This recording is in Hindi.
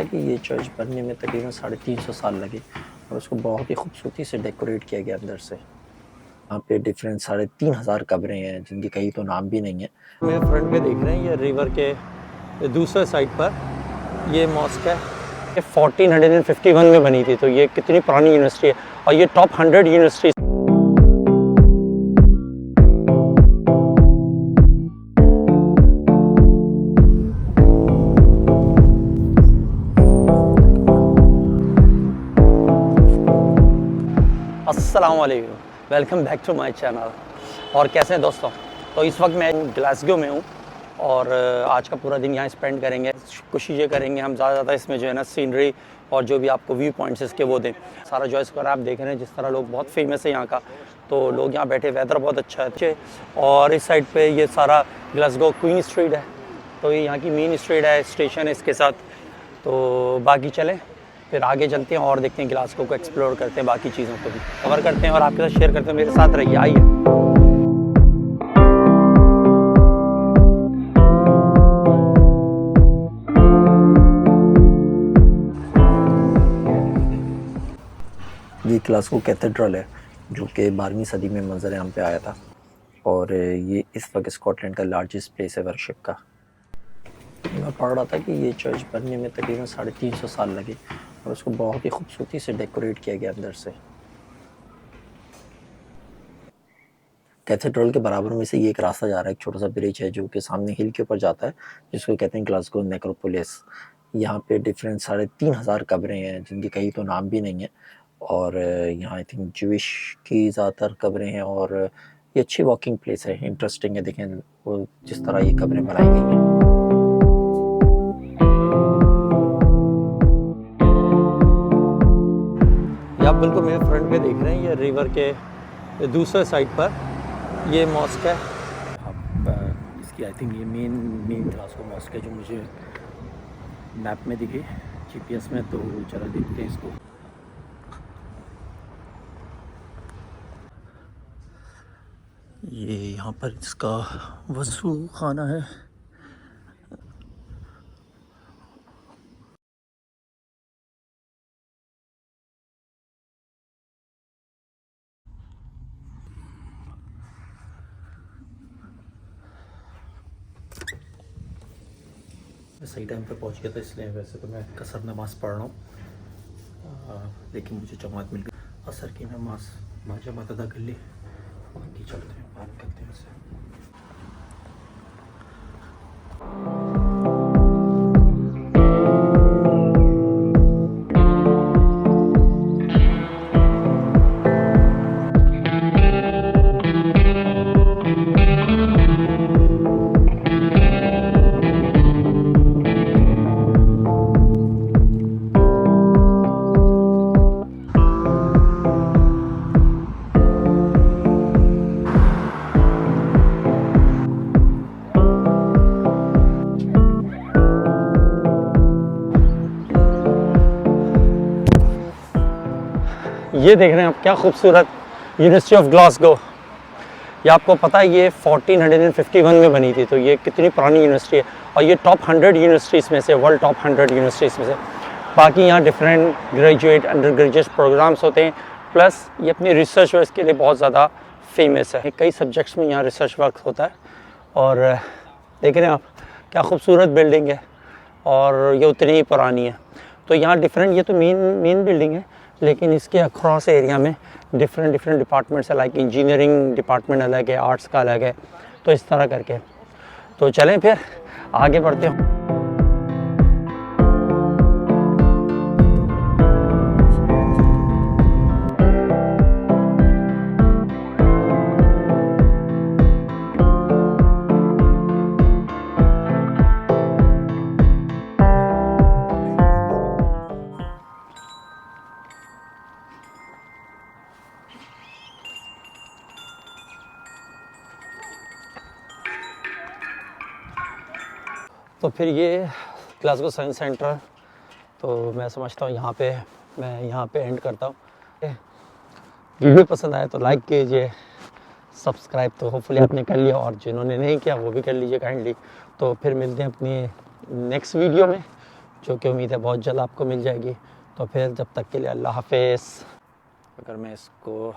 कि ये चर्च बनने में तकरीबन 350 साल लगे और उसको बहुत ही खूबसूरती से डेकोरेट किया गया अंदर से। यहाँ पे डिफरेंट 3500 कब्रें हैं जिनके कई तो नाम भी नहीं है। मेरे फ्रंट पे देख रहे हैं ये रिवर के दूसरे साइड पर ये मॉस्क है। ये 1451 में बनी थी, तो ये कितनी पुरानी यूनिवर्सिटी है और ये टॉप 100 यूनिवर्सिटी। अस्सलाम वालेकुम, welcome back to my channel. और कैसे हैं दोस्तों? तो इस वक्त मैं ग्लासगो में हूँ और आज का पूरा दिन यहाँ स्पेंड करेंगे। कोशिश ये करेंगे हम ज़्यादा इसमें जो है ना सीनरी और जो भी आपको व्यू पॉइंट्स इसके वो दें। सारा जो स्क्वायर आप देख रहे हैं, जिस तरह लोग बहुत फेमस है यहाँ का, तो लोग यहाँ बैठे, वेदर बहुत अच्छा है। और इस साइड पे ये सारा ग्लासगो क्वीन स्ट्रीट है, तो ये यहाँ की मेन स्ट्रीट है, स्टेशन है इसके साथ। तो बाकी चलें फिर आगे चलते हैं और देखते हैं, ग्लासगो को एक्सप्लोर करते हैं, बाकी चीज़ों को भी कवर करते हैं और आपके साथ शेयर करते हैं। मेरे साथ रहिए, आइए। ये ग्लासगो कैथेड्रल है जो कि 12वीं सदी में मंजर आम पे आया था और ये इस वक्त स्कॉटलैंड का लार्जेस्ट प्लेस है वर्शिप का। मैं पढ़ रहा था कि ये चर्च बनने में तकरीबन 350 साल लगे और उसको बहुत ही खूबसूरती से डेकोरेट किया गया अंदर से। कैथेड्रल के बराबर में से ये एक रास्ता जा रहा है, एक छोटा सा ब्रिज है जो कि सामने हिल के ऊपर जाता है, जिसको कहते हैं ग्लासगो नेक्रोपोलिस। यहाँ पे डिफरेंट 3500 कब्रें हैं जिनके कई तो नाम भी नहीं है और यहाँ आई थिंक ज्यूइश की ज़्यादातर कब्रें हैं और ये अच्छी वॉकिंग प्लेस है, इंटरेस्टिंग है। देखें वो जिस तरह ये कब्रें बनाई गई हैं। आप बिल्कुल मेरे फ्रंट पे देख रहे हैं ये रिवर के दूसरे साइड पर ये मॉस्क है। आप इसकी आई थिंक ये मेन ग्लासगो मॉस्क है जो मुझे मैप में दिखे, जीपीएस में। तो चलो देखते हैं इसको। ये यहाँ पर इसका वज़ू खाना है। मैं सही टाइम पे पहुंच गया था, इसलिए वैसे तो मैं कसर नमाज़ पढ़ रहा हूँ, लेकिन मुझे जमात मिल गई असर की नमाज। जमात अदा कर ली, बाकी चलते हैं, बात करते हैं उससे। ये देख रहे हैं आप, क्या खूबसूरत यूनिवर्सिटी ऑफ ग्लासगो। ये आपको पता है ये 1451 में बनी थी, तो ये कितनी पुरानी यूनिवर्सिटी है और ये टॉप 100 यूनिवर्सिटीज़ में से, वर्ल्ड टॉप 100 यूनिवर्सिटीज़ में से। बाकी यहाँ different graduate, under graduate programs होते हैं, प्लस ये अपनी रिसर्च वर्क के लिए बहुत ज़्यादा फेमस है। कई सब्जेक्ट्स में यहाँ रिसर्च वर्क होता है और देख रहे हैं आप, क्या खूबसूरत बिल्डिंग है और ये उतनी ही पुरानी है। तो यहाँ डिफरेंट, ये तो मेन बिल्डिंग है, लेकिन इसके अक्रॉस एरिया में डिफरेंट डिपार्टमेंट्स है, लाइक इंजीनियरिंग डिपार्टमेंट अलग है, आर्ट्स का अलग है, तो इस तरह करके। तो चलें फिर आगे बढ़ते हैं। तो फिर ये ग्लासगो साइंस सेंटर, तो मैं समझता हूँ मैं यहाँ पे एंड करता हूँ। वीडियो पसंद आए तो लाइक कीजिए, सब्सक्राइब तो होपफुली आपने कर लिया और जिन्होंने नहीं किया वो भी कर लीजिए काइंडली। तो फिर मिलते हैं अपनी नेक्स्ट वीडियो में। जो कि उम्मीद है बहुत जल्द आपको मिल जाएगी। तो फिर जब तक के लिए अल्लाह हाफिज़। अगर मैं इसको